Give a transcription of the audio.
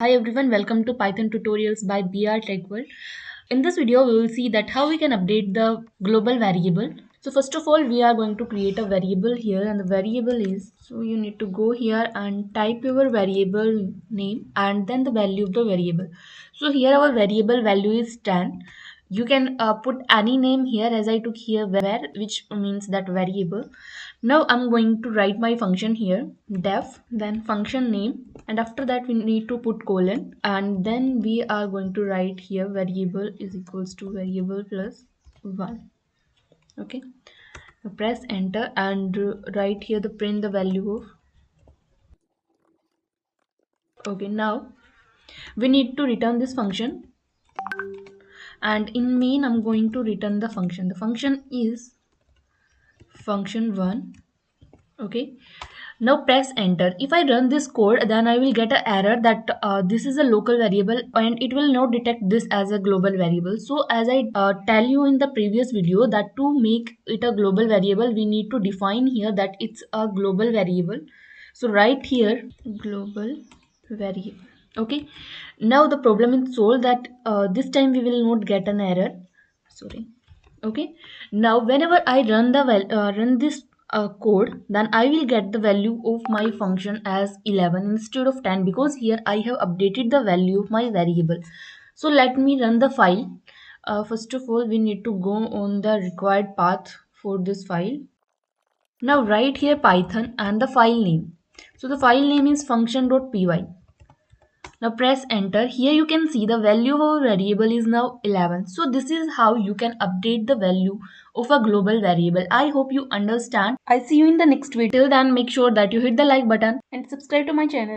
Hi everyone, welcome to Python tutorials by BR Tech World. In this video, we will see that how we can update the global variable. So first of all, we are going to create a variable here, and the variable is, so you need to go here and type your variable name and then the value of the variable. So here our variable value is 10. You can put any name here, as I took here var, which means that variable. Now I'm going to write my function here, def, then function name, and after that we need to put colon, and then we are going to write here variable is equals to variable plus 1. Okay, now press enter and write here the print the value of. Okay, now we need to return this function, and in main I'm going to return the function. The function is function1. Okay, now press enter. If I run this code, then I will get an error that this is a local variable and it will not detect this as a global variable. So as I tell you in the previous video, that to make it a global variable, we need to define here that it's a global variable. So right here, global variable. Okay, now the problem is solved, that this time we will not get an error. Sorry. Okay, now whenever I run this code, then I will get the value of my function as 11 instead of 10, because here I have updated the value of my variable. So let me run the file. First of all, we need to go on the required path for this file. Now write here python and the file name. So the file name is function.py. Now press enter. Here you can see the value of our variable is now 11. So this is how you can update the value of a global variable. I hope you understand. I'll see you in the next video. Till then, make sure that you hit the like button and subscribe to my channel.